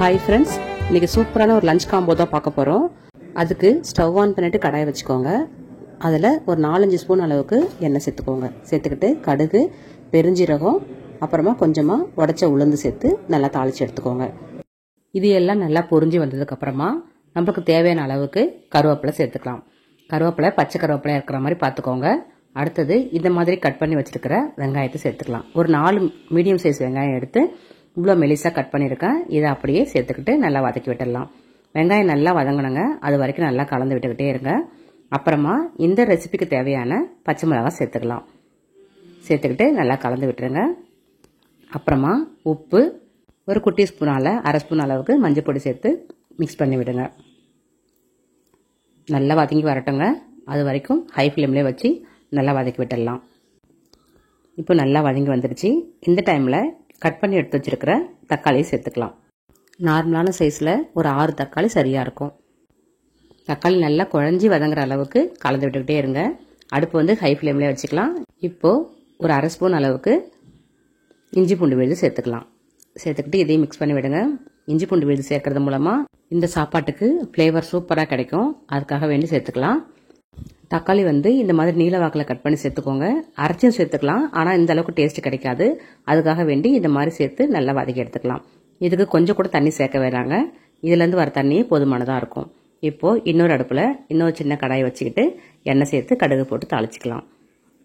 Hi friends, இன்னைக்கு சூப்பரான ஒரு லஞ்ச் காம்போ தான் பார்க்க போகிறோம். அதுக்கு ஸ்டவ் ஆன் பண்ணிட்டு கடாயை வச்சுக்கோங்க. அதில் ஒரு 4-5 ஸ்பூன் அளவுக்கு எண்ணெய் சேர்த்துக்கோங்க. சேர்த்துக்கிட்டு கடுகு, பெருஞ்சீரகம், அப்புறமா கொஞ்சமாக உடச்ச உளுந்து சேர்த்து நல்லா தாளித்து எடுத்துக்கோங்க. இது எல்லாம் நல்லா பொரிஞ்சு வந்ததுக்கப்புறமா நமக்கு தேவையான அளவுக்கு கருவேப்பிலை சேர்த்துக்கலாம். கருவேப்பிலை பச்சை கருவேப்பிலை இருக்கிற மாதிரி பார்த்துக்கோங்க. அடுத்தது இந்த மாதிரி கட் பண்ணி வச்சிருக்கிற வெங்காயத்தை சேர்த்துக்கலாம். ஒரு 4 மீடியம் சைஸ் வெங்காயம் எடுத்து இவ்வளோ மெலிசாக கட் பண்ணியிருக்கேன். இதை அப்படியே சேர்த்துக்கிட்டு நல்லா வதக்கி விட்டுடலாம். வெங்காயம் நல்லா வதங்கணுங்க, அது வரைக்கும் நல்லா கலந்து விட்டுக்கிட்டே இருங்க. அப்புறமா இந்த ரெசிபிக்கு தேவையான பச்சை மிளகாய் சேர்த்துக்கலாம். சேர்த்துக்கிட்டு நல்லா கலந்து விட்டுருங்க. அப்புறமா உப்பு, ஒரு குட்டி ஸ்பூனால் 1/2 ஸ்பூன் அளவுக்கு மஞ்சள் பொடி சேர்த்து மிக்ஸ் பண்ணி விடுங்க. நல்லா வதங்கி வரட்டுங்க. அது வரைக்கும் ஹை ஃப்ளேம்லேயே வச்சு நல்லா வதக்கி விட்டுடலாம். இப்போ நல்லா வதங்கி வந்துடுச்சு. இந்த டைமில் கட் பண்ணி எடுத்து வச்சிருக்கிற தக்காளியை சேர்த்துக்கலாம். நார்மலான சைஸில் ஒரு 6 தக்காளி சரியாக இருக்கும். தக்காளி நல்லா குழஞ்சி வதங்குற அளவுக்கு கலந்து விட்டுக்கிட்டே இருங்க. அடுப்பு வந்து ஹை ஃப்ளேம்லேயே வச்சுக்கலாம். இப்போது ஒரு 1/2 ஸ்பூன் அளவுக்கு இஞ்சி பூண்டு விழுது சேர்த்துக்கலாம். சேர்த்துக்கிட்டு இதையும் மிக்ஸ் பண்ணி விடுங்க. இஞ்சி பூண்டு விழுது சேர்க்கறது மூலமாக இந்த சாப்பாட்டுக்கு ஃப்ளேவர் சூப்பராக கிடைக்கும். அதுக்காக வேண்டி சேர்த்துக்கலாம். தக்காளி வந்து இந்த மாதிரி நீல வாக்கில் கட் பண்ணி சேர்த்துக்கோங்க. அரைச்சும் சேர்த்துக்கலாம், ஆனால் இந்த அளவுக்கு டேஸ்ட் கிடைக்காது. அதுக்காக வேண்டி இந்த மாதிரி சேர்த்து நல்லா வதக்கி எடுத்துக்கலாம். இதுக்கு கொஞ்சம் கூட தண்ணி சேர்க்க வேணாங்க. இதுலேருந்து வர தண்ணியே போதுமானதாக இருக்கும். இப்போது இன்னொரு அடுப்பில் இன்னொரு சின்ன கடாயை வச்சுக்கிட்டு எண்ணெய் சேர்த்து கடுகு போட்டு தாளிச்சிக்கலாம்.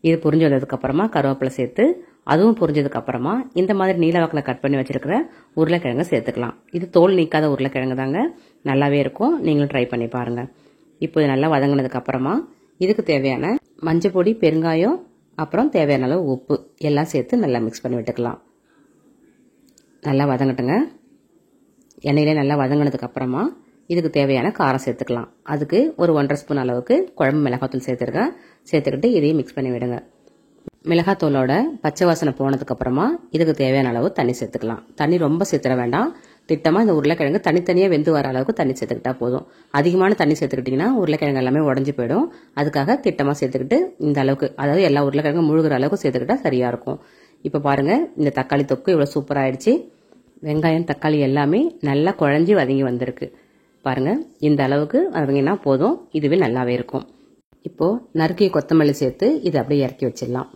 இது புரிஞ்சு வந்ததுக்கப்புறமா கருவேப்பிலை சேர்த்து அதுவும் புரிஞ்சதுக்கப்புறமா இந்த மாதிரி நீல வாக்கில் கட் பண்ணி வச்சிருக்கிற உருளைக்கிழங்கு சேர்த்துக்கலாம். இது தோல் நீக்காத உருளைக்கிழங்கு தாங்க, நல்லாவே இருக்கும். நீங்களும் ட்ரை பண்ணி பாருங்கள். இப்போ இது நல்லா வதங்கினதுக்கப்புறமா இதுக்கு தேவையான மஞ்சள் பொடி, பெருங்காயம், அப்புறம் தேவையான அளவு உப்பு எல்லாம் சேர்த்து நல்லா மிக்ஸ் பண்ணி விட்டுக்கலாம். நல்லா வதங்கட்டுங்க. எண்ணெயிலே நல்லா வதங்கினதுக்கப்புறமா இதுக்கு தேவையான காரம் சேர்த்துக்கலாம். அதுக்கு ஒரு 1/2 ஸ்பூன் அளவுக்கு குழம்பு மிளகாத்தூள் சேர்த்துருக்கேன். சேர்த்துக்கிட்டு இதையும் மிக்ஸ் பண்ணி விடுங்க. மிளகாத்தூளோட பச்சை வாசனை போனதுக்கப்புறமா இதுக்கு தேவையான அளவு தண்ணி சேர்த்துக்கலாம். தண்ணி ரொம்ப சேர்த்துட வேண்டாம். திட்டமாக இந்த உருளைக்கிழங்கு தனித்தனியாக வெந்து வர அளவுக்கு தண்ணி சேர்த்துக்கிட்டா போதும். அதிகமான தண்ணி சேர்த்துக்கிட்டிங்கன்னா உருளைக்கிழங்கு எல்லாமே உடஞ்சி போயிடும். அதுக்காக திட்டமாக சேர்த்துக்கிட்டு இந்த அளவுக்கு, அதாவது எல்லா உருளைக்கிழங்கும் முழுகிற அளவுக்கு சேர்த்துக்கிட்டா சரியாக இருக்கும். இப்போ பாருங்கள், இந்த தக்காளி தொக்கு இவ்வளோ சூப்பராகிடுச்சு. வெங்காயம் தக்காளி எல்லாமே நல்லா குழஞ்சி வதங்கி வந்திருக்கு. பாருங்கள், இந்த அளவுக்கு வதங்கினா போதும். இதுவே நல்லாவே இருக்கும். இப்போது நறுக்கிய கொத்தமல்லி சேர்த்து இதை அப்படியே இறக்கி வச்சிடலாம்.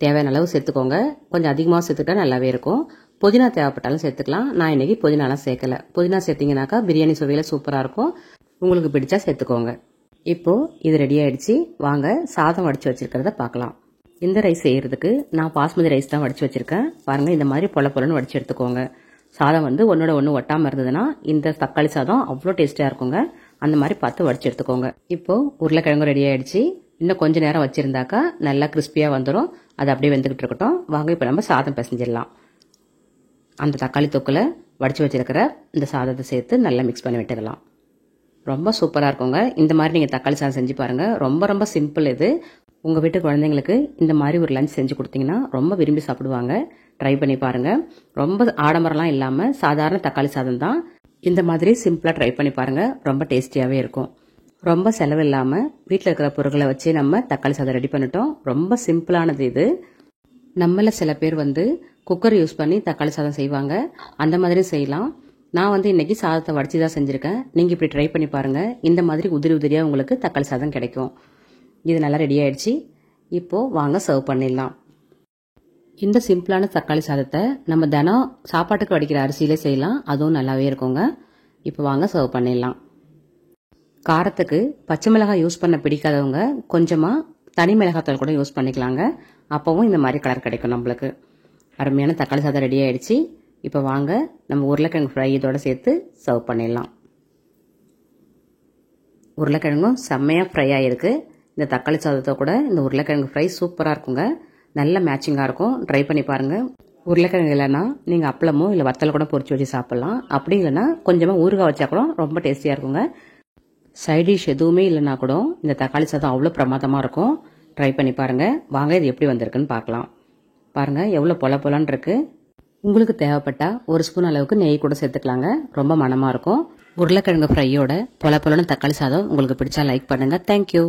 தேவையான அளவு சேர்த்துக்கோங்க. கொஞ்சம் அதிகமாக சேர்த்துக்கிட்டா நல்லாவே இருக்கும். புதினா தேவைப்பட்டாலும் சேர்த்துக்கலாம். நான் இன்னைக்கு புதினாலாம் சேர்க்கல. புதினா சேர்த்திங்கனாக்கா பிரியாணி சுவையில் சூப்பராக இருக்கும். உங்களுக்கு பிடிச்சா சேர்த்துக்கோங்க. இப்போது இது ரெடி ஆகிடுச்சு. வாங்க சாதம் வடித்து வச்சுருக்கிறத பார்க்கலாம். இந்த ரைஸ் செய்கிறதுக்கு நான் பாஸ்மதி ரைஸ் தான் வடித்து வச்சுருக்கேன். பாருங்கள், இந்த மாதிரி பொல பொலன்னு வடித்து எடுத்துக்கோங்க. சாதம் வந்து ஒன்றோட ஒன்று ஒட்டாமல் இருந்ததுன்னா இந்த தக்காளி சாதம் அவ்வளோ டேஸ்ட்டாக இருக்குங்க. அந்த மாதிரி பார்த்து வடித்து எடுத்துக்கோங்க. இப்போது உருளைக்கிழங்கு ரெடி ஆகிடுச்சு. இன்னும் கொஞ்சம் நேரம் வச்சுருந்தாக்கா நல்லா கிறிஸ்பியாக வந்துடும். அது அப்படியே வெந்துக்கிட்டு இருக்கட்டும். வாங்க இப்போ நம்ம சாதம் பிசைஞ்சிடலாம். அந்த தக்காளி தொக்கில் வடித்து வச்சிருக்கிற இந்த சாதத்தை சேர்த்து நல்லா மிக்ஸ் பண்ணி விட்டுக்கலாம். ரொம்ப சூப்பராக இருக்குங்க. இந்த மாதிரி நீங்கள் தக்காளி சாதம் செஞ்சு பாருங்கள். ரொம்ப ரொம்ப சிம்பிள் இது. உங்கள் வீட்டு குழந்தைங்களுக்கு இந்த மாதிரி ஒரு லஞ்ச் செஞ்சு கொடுத்தீங்கன்னா ரொம்ப விரும்பி சாப்பிடுவாங்க. ட்ரை பண்ணி பாருங்கள். ரொம்ப ஆடம்பரம்லாம் இல்லாமல் சாதாரண தக்காளி சாதம் தான். இந்த மாதிரி சிம்பிளாக ட்ரை பண்ணி பாருங்கள். ரொம்ப டேஸ்டியாகவே இருக்கும். ரொம்ப செலவு இல்லாமல் வீட்டில் இருக்கிற பொருட்களை வச்சு நம்ம தக்காளி சாதம் ரெடி பண்ணிட்டோம். ரொம்ப சிம்பிளானது இது. நம்மள சில பேர் வந்து குக்கர் யூஸ் பண்ணி தக்காளி சாதம் செய்வாங்க. அந்த மாதிரி செய்யலாம். நான் வந்து இன்னைக்கு சாதத்தை வடித்து தான் செஞ்சுருக்கேன். நீங்கள் இப்படி ட்ரை பண்ணி பாருங்கள். இந்த மாதிரி உதிரி உதிரியாக உங்களுக்கு தக்காளி சாதம் கிடைக்கும். இது நல்லா ரெடி ஆயிடுச்சு. இப்போது வாங்க சர்வ் பண்ணிடலாம். இந்த சிம்பிளான தக்காளி சாதத்தை நம்ம தினம் சாப்பாட்டுக்கு வடிக்கிற அரிசியிலே செய்யலாம். அதுவும் நல்லாவே இருக்குங்க. இப்போ வாங்க சர்வ் பண்ணிடலாம். காரத்துக்கு பச்சை மிளகாய் யூஸ் பண்ண பிடிக்காதவங்க கொஞ்சமாக தனி மிளகாத்தூள் கூட யூஸ் பண்ணிக்கலாங்க. அப்போவும் இந்த மாதிரி கலர் கிடைக்கும் நம்மளுக்கு. அருமையான தக்காளி சாதம் ரெடி ஆகிடுச்சு. இப்போ வாங்க நம்ம உருளைக்கிழங்கு ஃப்ரை இதோட சேர்த்து சர்வ் பண்ணிடலாம். உருளைக்கிழங்கும் செம்மையாக ஃப்ரை ஆகிருக்கு. இந்த தக்காளி சாதத்தை கூட இந்த உருளைக்கிழங்கு ஃப்ரை சூப்பராக இருக்குங்க. நல்ல மேட்சிங்காக இருக்கும். ட்ரை பண்ணி பாருங்கள். உருளைக்கிழங்கு இல்லைன்னா நீங்கள் அப்பளமோ இல்லை வத்தலை கூட பொரிச்சு வச்சு சாப்பிட்லாம். அப்படி இல்லைன்னா கொஞ்சமாக ஊறுகாய் வச்சா கூட ரொம்ப டேஸ்டியாக இருக்குங்க. சைட் டிஷ் எதுவுமே இல்லைன்னா கூட இந்த தக்காளி சாதம் அவ்வளோ பிரமாதமாக இருக்கும். ட்ரை பண்ணி பாருங்கள். வாங்க இது எப்படி வந்திருக்குன்னு பார்க்கலாம். பாருங்கள், எவ்வளோ பொல பொலன்னு இருக்குது. உங்களுக்கு தேவைப்பட்டால் 1 ஸ்பூன் அளவுக்கு நெய் கூட சேர்த்துக்கலாங்க. ரொம்ப மணமாக இருக்கும். உருளைக்கிழங்கு ஃப்ரையோட பொல பொலன்னு தக்காளி சாதம் உங்களுக்கு பிடிச்சா லைக் பண்ணுங்கள். தேங்க்யூ.